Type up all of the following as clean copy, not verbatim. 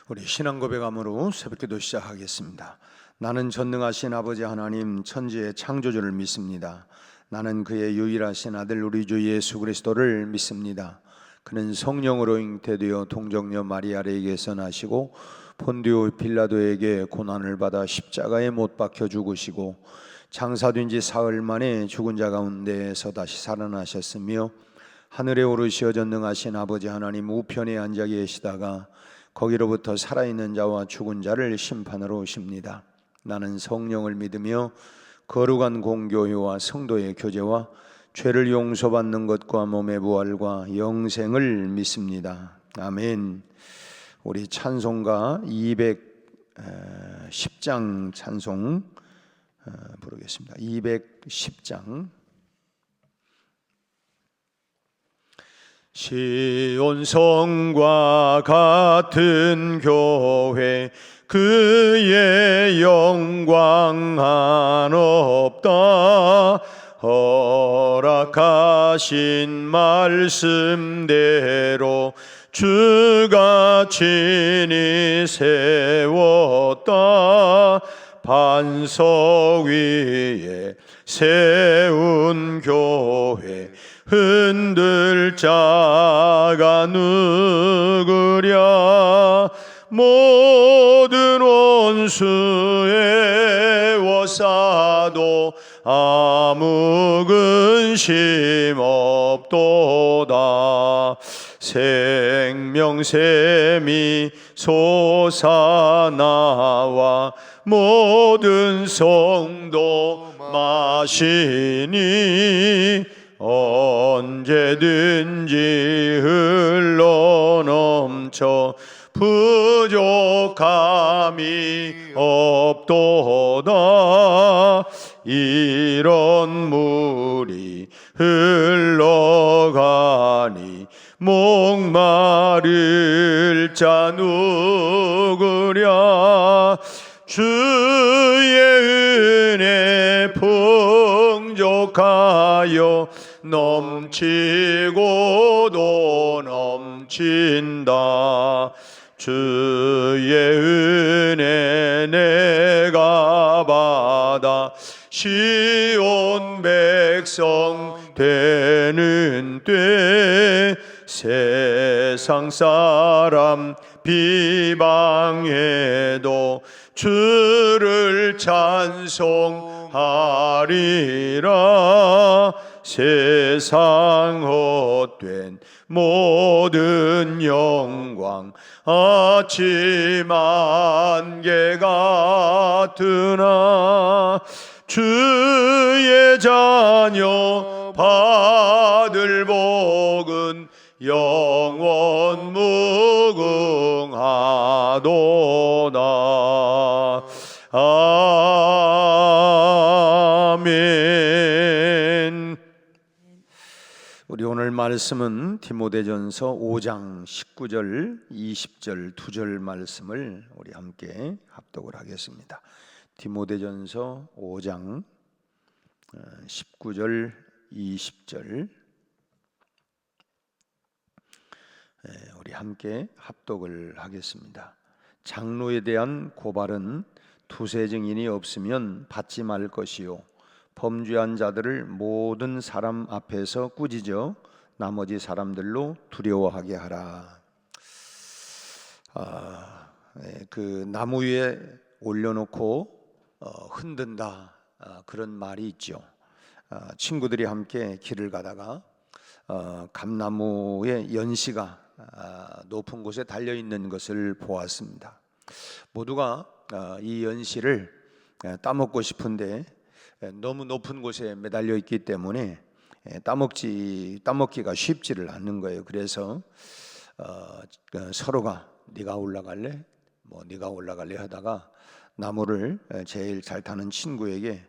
우리 신앙 고백함으로 새벽기도 시작하겠습니다. 나는 전능하신 아버지 하나님 천지의 창조주를 믿습니다. 나는 그의 유일하신 아들 우리 주 예수 그리스도를 믿습니다. 그는 성령으로 잉태되어 동정녀 마리아에게서 나시고 본디오 빌라도에게 고난을 받아 십자가에 못 박혀 죽으시고 장사된 지 사흘 만에 죽은 자 가운데에서 다시 살아나셨으며 하늘에 오르시어 전능하신 아버지 하나님 우편에 앉아 계시다가 거기로부터 살아있는 자와 죽은 자를 심판하러 오십니다. 나는 성령을 믿으며 거룩한 공교회와 성도의 교제와 죄를 용서받는 것과 몸의 부활과 영생을 믿습니다. 아멘. 우리 찬송가 210장 찬송 부르겠습니다. 210장. 시온성과 같은 교회 그의 영광 한없다. 허락하신 말씀대로 주가 친히 세웠다. 반석 위에 세운 교회 흔들 자가 누구랴. 모든 원수의 워사도 아무 근심 없도다. 생명샘이 솟아나와 모든 성도 마시니 언제든지 흘러넘쳐 부족함이 없도다. 이런 물이 흘러가니 목마를 자 누구랴. 주의 은혜 풍족하여 넘치고도 넘친다. 주의 은혜 내가 받아 시온 백성 되는 때 세상 사람 비방해도 주를 찬송하리라. 세상 헛된 모든 영광 아침 안개 같으나 주의 자녀 받을 복은 영원 무궁하도다. 아멘. 우리 오늘 말씀은 디모데전서 5장 19절 20절 2절 말씀을 우리 함께 합독을 하겠습니다. 디모데전서 5장 19절 20절 우리 함께 합독을 하겠습니다. 장로에 대한 고발은 두세 증인이 없으면 받지 말 것이요 범죄한 자들을 모든 사람 앞에서 꾸짖어 나머지 사람들로 두려워하게 하라. 그 나무 위에 올려놓고 흔든다, 그런 말이 있죠. 친구들이 함께 길을 가다가 감나무의 연시가 높은 곳에 달려있는 것을 보았습니다. 모두가 이 연시를 따먹고 싶은데 너무 높은 곳에 매달려 있기 때문에 따먹기가 쉽지를 않는 거예요. 그래서 서로가 네가 올라갈래? 네가 올라갈래 하다가 나무를 제일 잘 타는 친구에게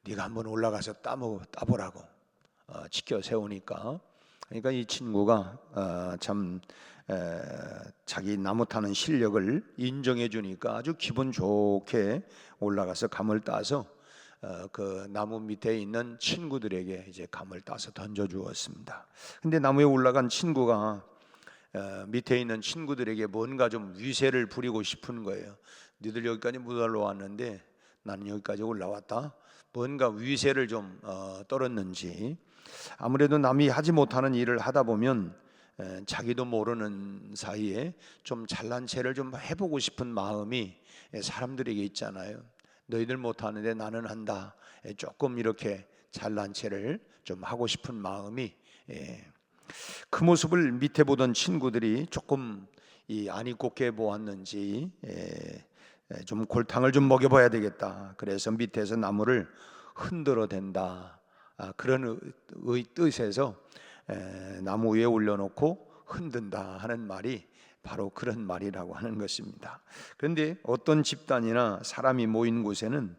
네가 한번 올라가서 따보라고 지켜 세우니까, 그러니까 이 친구가 참 자기 나무 타는 실력을 인정해 주니까 아주 기분 좋게 올라가서 감을 따서 그 나무 밑에 있는 친구들에게 이제 감을 따서 던져 주었습니다. 근데 나무에 올라간 친구가 밑에 있는 친구들에게 뭔가 좀 위세를 부리고 싶은 거예요. 니들 여기까지 못 올라왔는데 나는 여기까지 올라왔다. 뭔가 위세를 좀 떨었는지, 아무래도 남이 하지 못하는 일을 하다 보면 자기도 모르는 사이에 좀 잘난 체를 좀 해보고 싶은 마음이 사람들에게 있잖아요. 너희들 못하는데 나는 한다. 조금 이렇게 잘난 체를 좀 하고 싶은 마음이, 그 모습을 밑에 보던 친구들이 조금 안이 곱게 보았는지 좀 골탕을 좀 먹여봐야 되겠다. 그래서 밑에서 나무를 흔들어 댄다. 그런 뜻에서 나무 위에 올려놓고 흔든다 하는 말이 바로 그런 말이라고 하는 것입니다. 그런데 어떤 집단이나 사람이 모인 곳에는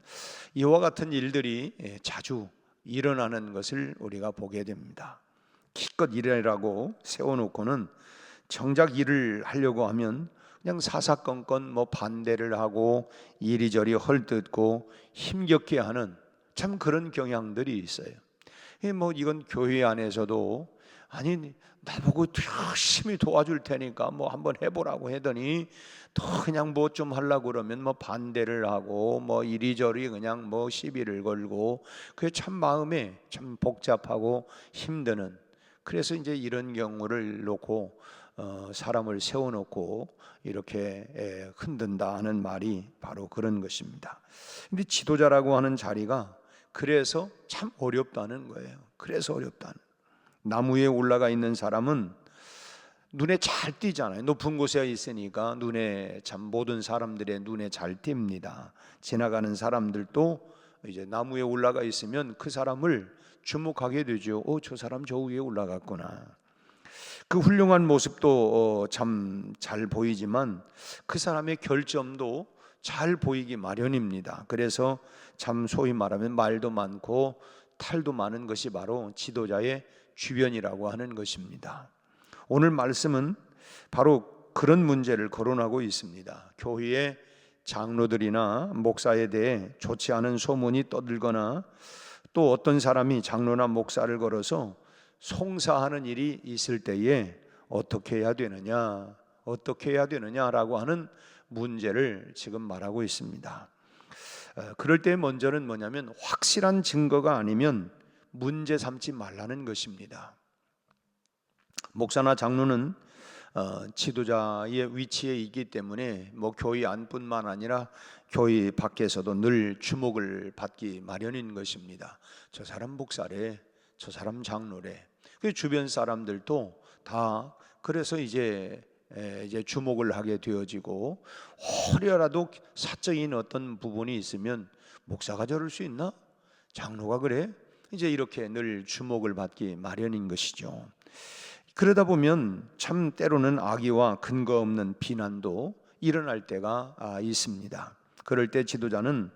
이와 같은 일들이 자주 일어나는 것을 우리가 보게 됩니다. 기껏 일이라고 세워놓고는 정작 일을 하려고 하면 그냥 사사건건 반대를 하고 이리저리 헐뜯고 힘겹게 하는 참 그런 경향들이 있어요. 이건 교회 안에서도 아니 나보고 열심히 도와줄 테니까 한번 해보라고 하더니 또 그냥 좀 하려고 그러면 반대를 하고 이리저리 그냥 시비를 걸고, 그게 참 마음에 참 복잡하고 힘드는, 그래서 이제 이런 경우를 놓고 사람을 세워놓고 이렇게 흔든다 하는 말이 바로 그런 것입니다. 근데 지도자라고 하는 자리가 그래서 참 어렵다는 거예요. 그래서 어렵다는. 나무 위에 올라가 있는 사람은 눈에 잘 띄잖아요. 높은 곳에 있으니까 눈에 참 모든 사람들의 눈에 잘 띕니다. 지나가는 사람들도 이제 나무 위에 올라가 있으면 그 사람을 주목하게 되죠. 저 사람 저 위에 올라갔구나. 그 훌륭한 모습도 참 잘 보이지만 그 사람의 결점도 잘 보이기 마련입니다. 그래서 참 소위 말하면 말도 많고 탈도 많은 것이 바로 지도자의 주변이라고 하는 것입니다. 오늘 말씀은 바로 그런 문제를 거론하고 있습니다. 교회의 장로들이나 목사에 대해 좋지 않은 소문이 떠들거나 또 어떤 사람이 장로나 목사를 걸어서 송사하는 일이 있을 때에 어떻게 해야 되느냐라고 하는 문제를 지금 말하고 있습니다. 그럴 때 먼저는 뭐냐면 확실한 증거가 아니면 문제 삼지 말라는 것입니다. 목사나 장로는 지도자의 위치에 있기 때문에 교회 안뿐만 아니라 교회 밖에서도 늘 주목을 받기 마련인 것입니다. 저 사람 목사래, 저 사람 장로래. 그 주변 사람들도 다 그래서 이제 주목을 하게 되어지고, 혹여라도 사적인 어떤 부분이 있으면 목사가 저럴 수 있나? 장로가 그래? 이제 이렇게 늘 주목을 받기 마련인 것이죠. 그러다 보면 참 때로는 악의와 근거 없는 비난도 일어날 때가 있습니다. 그럴 때 지도자는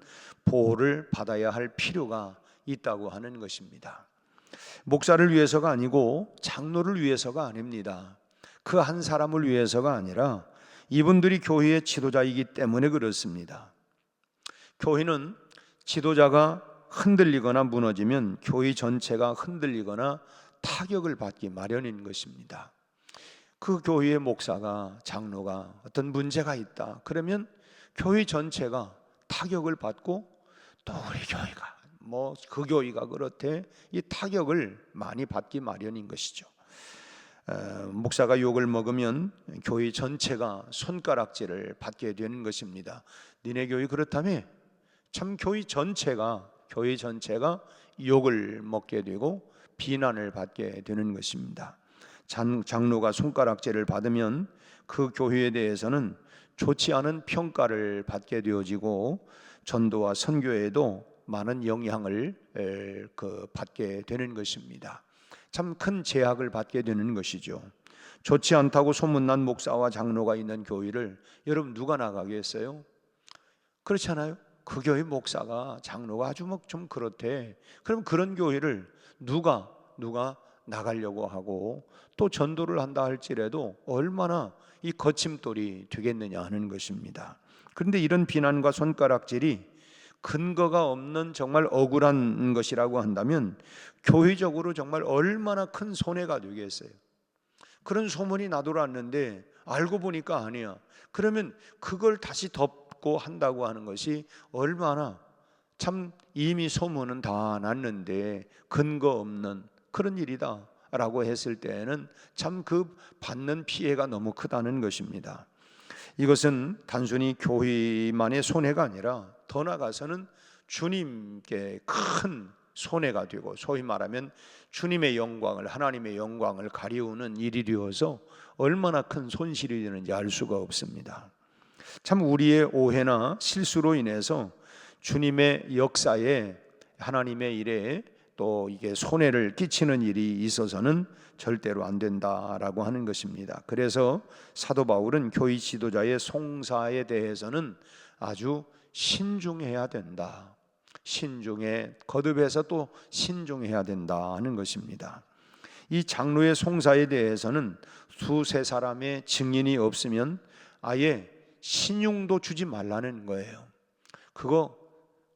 보호를 받아야 할 필요가 있다고 하는 것입니다. 목사를 위해서가 아니고 장로를 위해서가 아닙니다. 그 한 사람을 위해서가 아니라 이분들이 교회의 지도자이기 때문에 그렇습니다. 교회는 지도자가 흔들리거나 무너지면 교회 전체가 흔들리거나 타격을 받기 마련인 것입니다. 그 교회의 목사가, 장로가 어떤 문제가 있다 그러면 교회 전체가 타격을 받고, 또 우리 교회가 그 교회가 그렇대, 이 타격을 많이 받기 마련인 것이죠. 목사가 욕을 먹으면 교회 전체가 손가락질을 받게 되는 것입니다. 니네 교회 그렇다며? 참 교회 전체가 욕을 먹게 되고 비난을 받게 되는 것입니다. 장로가 손가락질을 받으면 그 교회에 대해서는 좋지 않은 평가를 받게 되어지고 전도와 선교에도 많은 영향을 받게 되는 것입니다. 참 큰 제약을 받게 되는 것이죠. 좋지 않다고 소문난 목사와 장로가 있는 교회를 여러분 누가 나가겠어요? 그렇잖아요. 그 교회 목사가, 장로가 아주 좀 그렇대. 그럼 그런 교회를 누가 나가려고 하고 또 전도를 한다 할지라도 얼마나 이 거침돌이 되겠느냐 하는 것입니다. 그런데 이런 비난과 손가락질이 근거가 없는 정말 억울한 것이라고 한다면 교회적으로 정말 얼마나 큰 손해가 되겠어요. 그런 소문이 나돌았는데 알고 보니까 아니야. 그러면 그걸 다시 덮고 한다고 하는 것이 얼마나 참 이미 소문은 다 났는데 근거 없는 그런 일이다 라고 했을 때에는 참 그 받는 피해가 너무 크다는 것입니다. 이것은 단순히 교회만의 손해가 아니라 더 나아가서는 주님께 큰 손해가 되고, 소위 말하면 주님의 영광을, 하나님의 영광을 가리우는 일이 되어서 얼마나 큰 손실이 되는지 알 수가 없습니다. 참 우리의 오해나 실수로 인해서 주님의 역사에, 하나님의 일에 또 이게 손해를 끼치는 일이 있어서는 절대로 안 된다라고 하는 것입니다. 그래서 사도 바울은 교회 지도자의 송사에 대해서는 아주 신중해야 된다, 신중해, 거듭해서 또 신중해야 된다는 것입니다. 이 장로의 송사에 대해서는 두세 사람의 증인이 없으면 아예 신용도 주지 말라는 거예요. 그거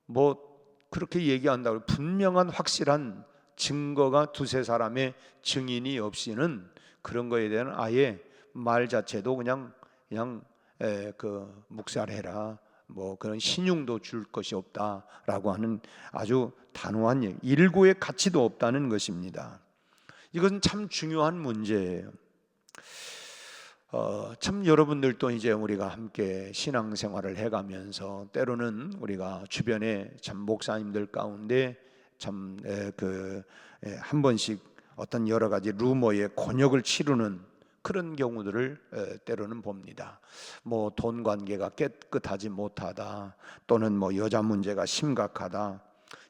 뭐 그렇게 얘기한다고 분명한 확실한 증거가 두세 사람의 증인이 없이는 그런 거에 대한 아예 말 자체도 그냥 그 묵살해라, 뭐 그런 신용도 줄 것이 없다라고 하는 아주 단호한 얘기, 일고의 가치도 없다는 것입니다. 이것은 참 중요한 문제예요. 참 여러분들도 이제 우리가 함께 신앙생활을 해가면서 때로는 우리가 주변에 참 목사님들 가운데 참 한 번씩 어떤 여러 가지 루머에 곤욕을 치르는 그런 경우들을 때로는 봅니다. 뭐 돈 관계가 깨끗하지 못하다, 또는 뭐 여자 문제가 심각하다,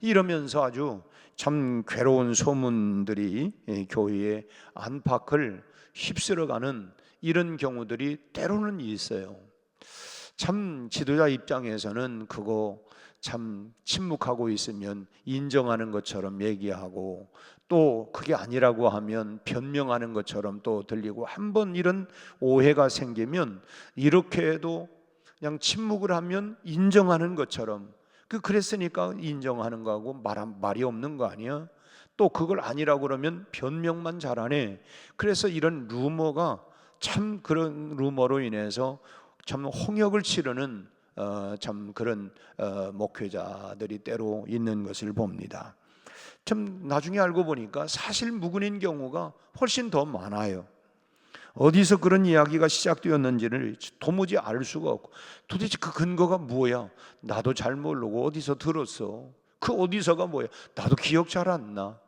이러면서 아주 참 괴로운 소문들이 교회의 안팎을 휩쓸어가는 이런 경우들이 때로는 있어요. 참 지도자 입장에서는 그거 참 침묵하고 있으면 인정하는 것처럼 얘기하고, 또 그게 아니라고 하면 변명하는 것처럼 또 들리고, 한번 이런 오해가 생기면 이렇게 해도 그냥 침묵을 하면 인정하는 것처럼, 그랬으니까 인정하는 거하고 말이 없는 거 아니야? 또 그걸 아니라고 그러면 변명만 잘하네. 그래서 이런 루머가 참, 그런 루머로 인해서 참 홍역을 치르는 참 그런 목회자들이 때로 있는 것을 봅니다. 참 나중에 알고 보니까 사실 무근인 경우가 훨씬 더 많아요. 어디서 그런 이야기가 시작되었는지를 도무지 알 수가 없고, 도대체 그 근거가 뭐야? 나도 잘 모르고 어디서 들었어. 그 어디서가 뭐야? 나도 기억 잘 안 나.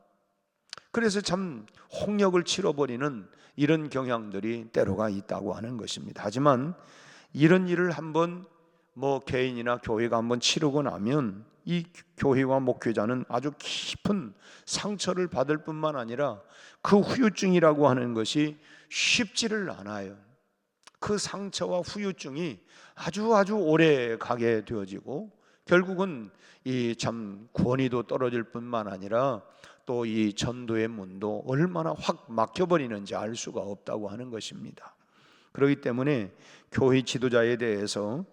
그래서 참 홍역을 치러버리는 이런 경향들이 때로가 있다고 하는 것입니다. 하지만 이런 일을 한번 뭐 개인이나 교회가 한번 치르고 나면 이 교회와 목회자는 아주 깊은 상처를 받을 뿐만 아니라 그 후유증이라고 하는 것이 쉽지를 않아요. 그 상처와 후유증이 아주 오래 가게 되어지고, 결국은 이 참 권위도 떨어질 뿐만 아니라 또 이 전도의 문도 얼마나 확 막혀버리는지 알 수가 없다고 하는 것입니다. 그렇기 때문에 교회 지도자에 대해서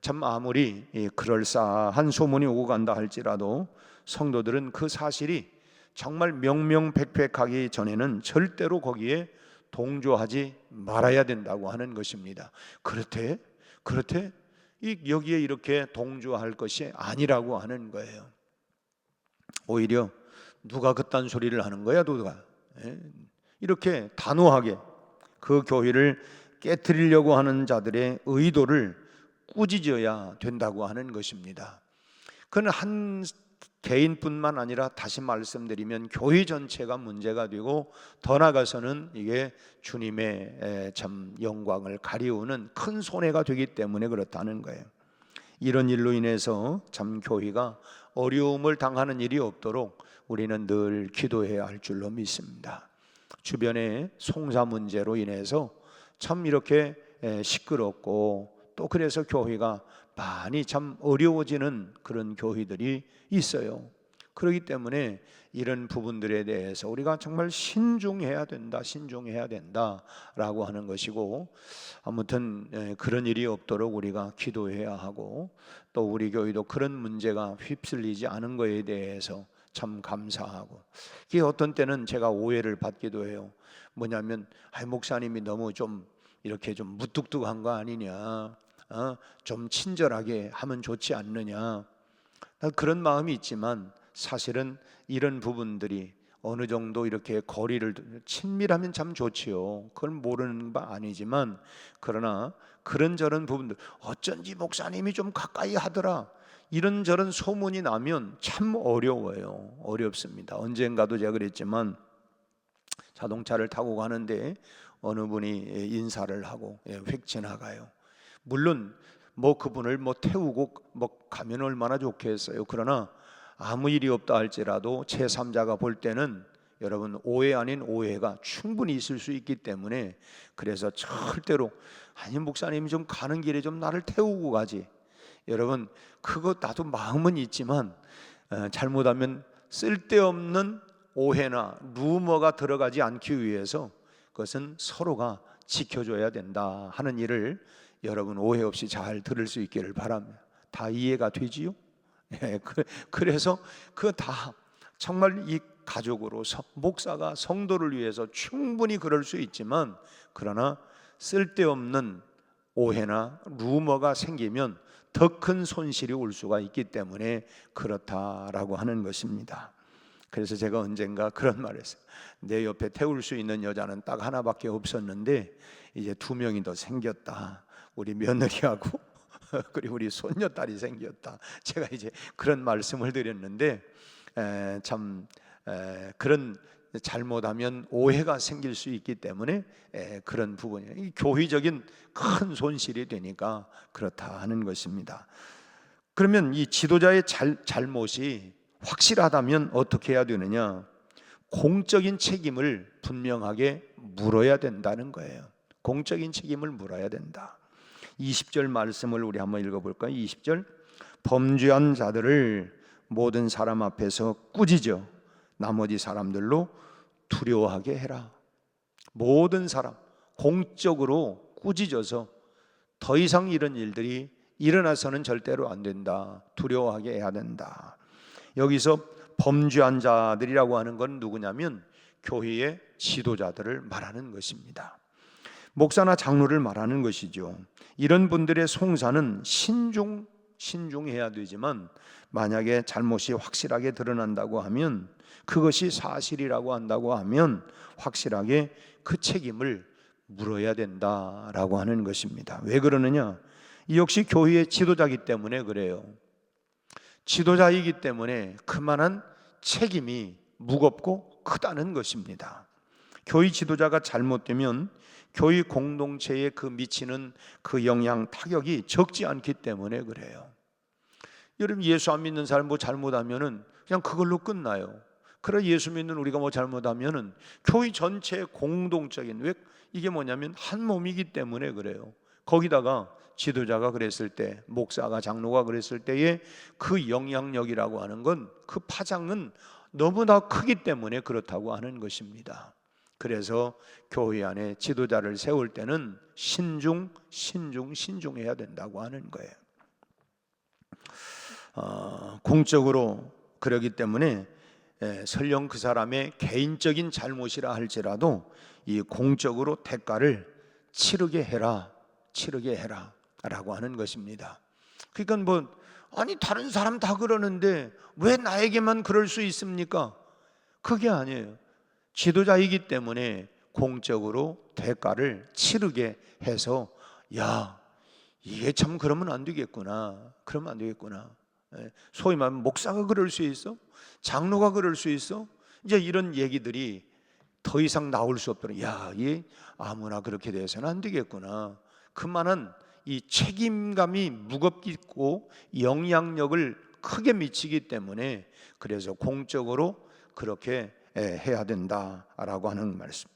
참 아무리 그럴싸한 소문이 오고 간다 할지라도 성도들은 그 사실이 정말 명명백백하기 전에는 절대로 거기에 동조하지 말아야 된다고 하는 것입니다. 그렇대? 여기에 이렇게 동조할 것이 아니라고 하는 거예요. 오히려 누가 그딴 소리를 하는 거야, 누가? 이렇게 단호하게 그 교회를 깨트리려고 하는 자들의 의도를 꾸짖어야 된다고 하는 것입니다. 그건 한 개인뿐만 아니라, 다시 말씀드리면 교회 전체가 문제가 되고, 더 나아가서는 이게 주님의 참 영광을 가리우는 큰 손해가 되기 때문에 그렇다는 거예요. 이런 일로 인해서 참 교회가 어려움을 당하는 일이 없도록 우리는 늘 기도해야 할 줄로 믿습니다. 주변의 송사 문제로 인해서 참 이렇게 시끄럽고, 또 그래서 교회가 많이 참 어려워지는 그런 교회들이 있어요. 그렇기 때문에 이런 부분들에 대해서 우리가 정말 신중해야 된다라고 하는 것이고, 아무튼 그런 일이 없도록 우리가 기도해야 하고, 또 우리 교회도 그런 문제가 휩쓸리지 않은 것에 대해서 참 감사하고, 이게 어떤 때는 제가 오해를 받기도 해요. 뭐냐면 목사님이 너무 좀 이렇게 좀 무뚝뚝한 거 아니냐, 좀 친절하게 하면 좋지 않느냐, 그런 마음이 있지만 사실은 이런 부분들이 어느 정도 이렇게 거리를 친밀하면 참 좋지요. 그걸 모르는 바 아니지만, 그러나 그런저런 부분들, 어쩐지 목사님이 좀 가까이 하더라, 이런저런 소문이 나면 참 어려워요. 어렵습니다. 언젠가도 제가 그랬지만, 자동차를 타고 가는데 어느 분이 인사를 하고 휙 지나가요. 물론 그분을 태우고 가면 얼마나 좋겠어요. 그러나 아무 일이 없다 할지라도 제3자가 볼 때는 여러분, 오해 아닌 오해가 충분히 있을 수 있기 때문에, 그래서 절대로 아니 목사님이 좀 가는 길에 좀 나를 태우고 가지, 여러분 그거 나도 마음은 있지만 잘못하면 쓸데없는 오해나 루머가 들어가지 않기 위해서 그것은 서로가 지켜줘야 된다 하는 일을 여러분 오해 없이 잘 들을 수 있기를 바랍니다. 다 이해가 되지요? 그래서 그 다 정말 이 가족으로서 목사가 성도를 위해서 충분히 그럴 수 있지만, 그러나 쓸데없는 오해나 루머가 생기면 더 큰 손실이 올 수가 있기 때문에 그렇다라고 하는 것입니다. 그래서 제가 언젠가 그런 말을 했어요. 내 옆에 태울 수 있는 여자는 딱 하나밖에 없었는데 이제 2명이 더 생겼다. 우리 며느리하고 그리고 우리 손녀딸이 생겼다. 제가 이제 그런 말씀을 드렸는데, 그런 잘못하면 오해가 생길 수 있기 때문에 그런 부분이 교회적인 큰 손실이 되니까 그렇다 하는 것입니다. 그러면 이 지도자의 잘못이 확실하다면 어떻게 해야 되느냐? 공적인 책임을 분명하게 물어야 된다는 거예요. 공적인 책임을 물어야 된다. 20절 말씀을 우리 한번 읽어볼까요? 20절, 범죄한 자들을 모든 사람 앞에서 꾸짖어 나머지 사람들로 두려워하게 해라. 모든 사람 공적으로 꾸짖어서 더 이상 이런 일들이 일어나서는 절대로 안 된다. 두려워하게 해야 된다. 여기서 범죄한 자들이라고 하는 건 누구냐면 교회의 지도자들을 말하는 것입니다. 목사나 장로를 말하는 것이죠. 이런 분들의 송사는 신중해야 되지만, 만약에 잘못이 확실하게 드러난다고 하면, 그것이 사실이라고 한다고 하면 확실하게 그 책임을 물어야 된다라고 하는 것입니다. 왜 그러느냐? 이 역시 교회의 지도자이기 때문에 그래요. 지도자이기 때문에 그만한 책임이 무겁고 크다는 것입니다. 교회 지도자가 잘못되면 교회 공동체에 그 미치는 그 영향, 타격이 적지 않기 때문에 그래요. 여러분, 예수 안 믿는 사람 잘못하면은 그냥 그걸로 끝나요. 그러나 예수 믿는 우리가 잘못하면은 교회 전체의 공동적인, 왜 이게 뭐냐면 한 몸이기 때문에 그래요. 거기다가 지도자가 그랬을 때, 목사가 장로가 그랬을 때의 그 영향력이라고 하는 건, 그 파장은 너무나 크기 때문에 그렇다고 하는 것입니다. 그래서 교회 안에 지도자를 세울 때는 신중해야 된다고 하는 거예요. 공적으로 그러기 때문에 설령 그 사람의 개인적인 잘못이라 할지라도 이 공적으로 대가를 치르게 해라 라고 하는 것입니다. 그러니까 아니 다른 사람 다 그러는데 왜 나에게만 그럴 수 있습니까? 그게 아니에요. 지도자이기 때문에 공적으로 대가를 치르게 해서, 야, 이게 참 그러면 안 되겠구나. 소위 말하면 목사가 그럴 수 있어? 장로가 그럴 수 있어? 이제 이런 얘기들이 더 이상 나올 수 없도록, 야, 이 아무나 그렇게 돼서는 안 되겠구나. 그만한 이 책임감이 무겁고 영향력을 크게 미치기 때문에, 그래서 공적으로 그렇게 해야 된다라고 하는 말씀.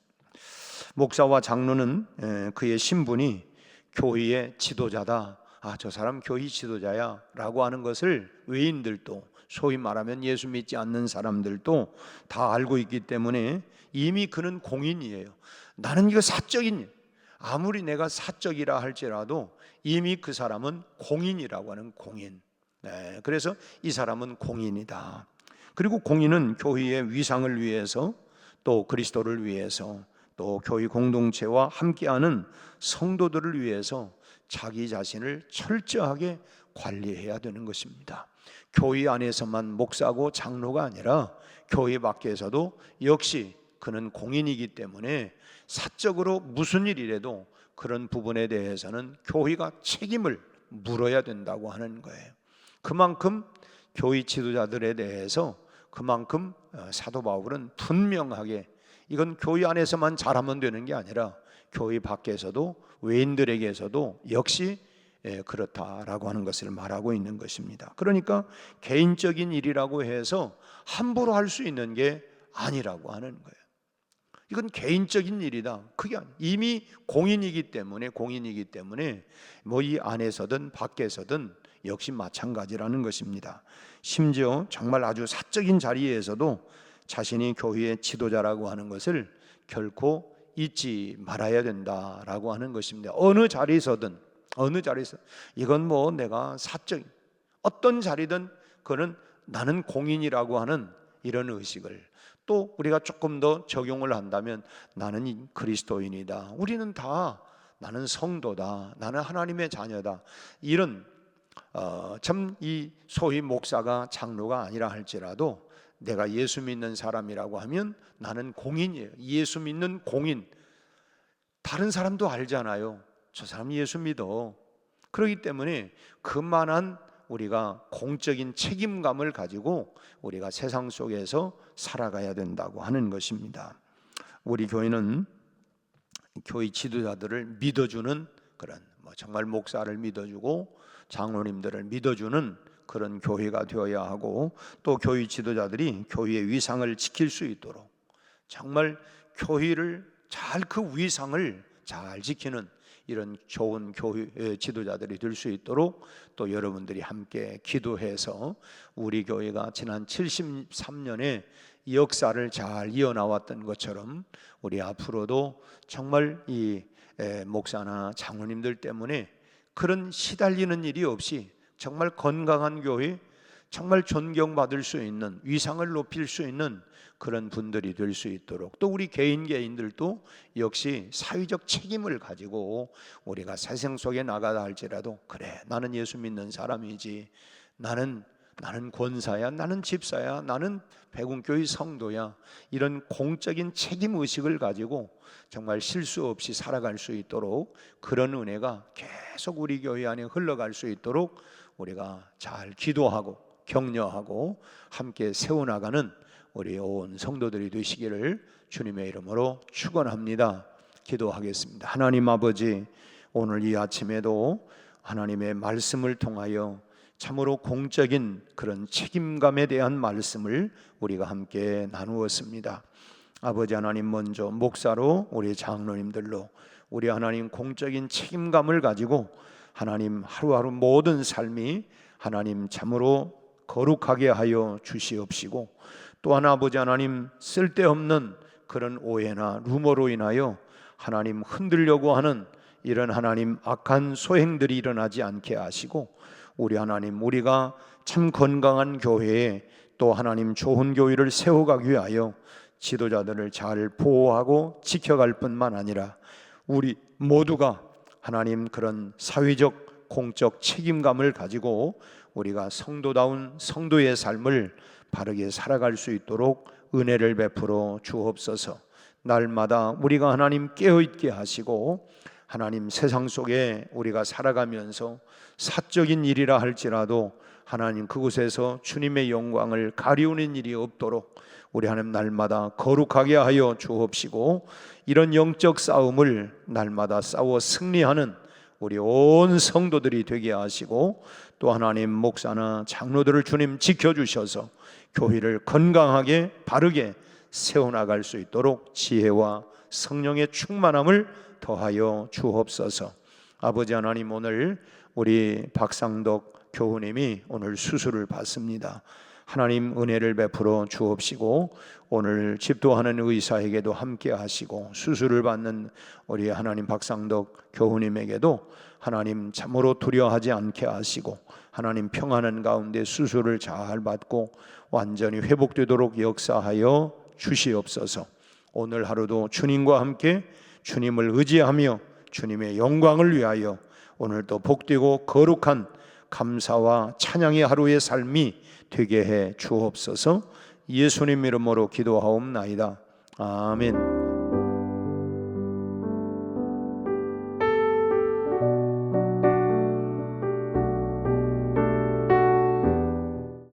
목사와 장로는 그의 신분이 교회의 지도자다, 저 사람 교회 지도자야 라고 하는 것을 외인들도, 소위 말하면 예수 믿지 않는 사람들도 다 알고 있기 때문에 이미 그는 공인이에요. 나는 이거 사적인 일, 아무리 내가 사적이라 할지라도 이미 그 사람은 공인이라고 하는 공인. 그래서 이 사람은 공인이다. 그리고 공의는 교회의 위상을 위해서, 또 그리스도를 위해서, 또 교회 공동체와 함께하는 성도들을 위해서 자기 자신을 철저하게 관리해야 되는 것입니다. 교회 안에서만 목사고 장로가 아니라 교회 밖에서도 역시 그는 공인이기 때문에 사적으로 무슨 일이라도 그런 부분에 대해서는 교회가 책임을 물어야 된다고 하는 거예요. 그만큼 교회 지도자들에 대해서 그만큼 사도 바울은 분명하게 이건 교회 안에서만 잘하면 되는 게 아니라 교회 밖에서도 외인들에게서도 역시 그렇다라고 하는 것을 말하고 있는 것입니다. 그러니까 개인적인 일이라고 해서 함부로 할 수 있는 게 아니라고 하는 거예요. 이건 개인적인 일이다. 그게 이미 공인이기 때문에 뭐 이 안에서든 밖에서든 역시 마찬가지라는 것입니다. 심지어 정말 아주 사적인 자리에서도 자신이 교회의 지도자라고 하는 것을 결코 잊지 말아야 된다라고 하는 것입니다. 어느 자리에서든 이건 뭐 내가 사적 어떤 자리든 그는 나는 공인이라고 하는 이런 의식을, 또 우리가 조금 더 적용을 한다면 나는 그리스도인이다, 우리는 다 나는 성도다, 나는 하나님의 자녀다, 이런 참 이 소위 목사가 장로가 아니라 할지라도 내가 예수 믿는 사람이라고 하면 나는 공인이에요. 예수 믿는 공인. 다른 사람도 알잖아요. 저 사람 예수 믿어. 그렇기 때문에 그만한 우리가 공적인 책임감을 가지고 우리가 세상 속에서 살아가야 된다고 하는 것입니다. 우리 교회는 교회 지도자들을 믿어주는 그런 정말 목사를 믿어주고 장로님들을 믿어주는 그런 교회가 되어야 하고, 또 교회 지도자들이 교회의 위상을 지킬 수 있도록 정말 교회를 잘, 그 위상을 잘 지키는 이런 좋은 교회 지도자들이 될 수 있도록 또 여러분들이 함께 기도해서 우리 교회가 지난 73년의 역사를 잘 이어나왔던 것처럼 우리 앞으로도 정말 이 목사나 장로님들 때문에 그런 시달리는 일이 없이 정말 건강한 교회, 정말 존경받을 수 있는, 위상을 높일 수 있는 그런 분들이 될 수 있도록, 또 우리 개인들도 역시 사회적 책임을 가지고 우리가 세상 속에 나가다 할지라도 그래, 나는 예수 믿는 사람이지, 나는 권사야, 나는 집사야, 나는 백운교회 성도야, 이런 공적인 책임의식을 가지고 정말 실수 없이 살아갈 수 있도록 그런 은혜가 계속 우리 교회 안에 흘러갈 수 있도록 우리가 잘 기도하고 격려하고 함께 세워나가는 우리 온 성도들이 되시기를 주님의 이름으로 축원합니다. 기도하겠습니다. 하나님 아버지, 오늘 이 아침에도 하나님의 말씀을 통하여 참으로 공적인 그런 책임감에 대한 말씀을 우리가 함께 나누었습니다. 아버지 하나님, 먼저 목사로 우리 장로님들로 우리 하나님 공적인 책임감을 가지고 하나님 하루하루 모든 삶이 하나님 참으로 거룩하게 하여 주시옵시고, 또한 아버지 하나님 쓸데없는 그런 오해나 루머로 인하여 하나님 흔들려고 하는 이런 하나님 악한 소행들이 일어나지 않게 하시고, 우리 하나님, 우리가 참 건강한 교회에 또 하나님 좋은 교회를 세워가기 위하여 지도자들을 잘 보호하고 지켜갈 뿐만 아니라 우리 모두가 하나님 그런 사회적 공적 책임감을 가지고 우리가 성도다운 성도의 삶을 바르게 살아갈 수 있도록 은혜를 베풀어 주옵소서. 날마다 우리가 하나님 깨어있게 하시고, 하나님 세상 속에 우리가 살아가면서 사적인 일이라 할지라도 하나님 그곳에서 주님의 영광을 가리우는 일이 없도록 우리 하나님 날마다 거룩하게 하여 주옵시고, 이런 영적 싸움을 날마다 싸워 승리하는 우리 온 성도들이 되게 하시고, 또 하나님 목사나 장로들을 주님 지켜주셔서 교회를 건강하게 바르게 세워나갈 수 있도록 지혜와 성령의 충만함을 더하여 주옵소서. 아버지 하나님, 오늘 우리 박상덕 교우님이 오늘 수술을 받습니다. 하나님 은혜를 베풀어 주옵시고, 오늘 집도하는 의사에게도 함께 하시고, 수술을 받는 우리 하나님 박상덕 교우님에게도 하나님 참으로 두려워하지 않게 하시고, 하나님 평안한 가운데 수술을 잘 받고 완전히 회복되도록 역사하여 주시옵소서. 오늘 하루도 주님과 함께 주님을 의지하며 주님의 영광을 위하여 오늘도 복되고 거룩한 감사와 찬양의 하루의 삶이 되게 해 주옵소서. 예수님 이름으로 기도하옵나이다. 아멘.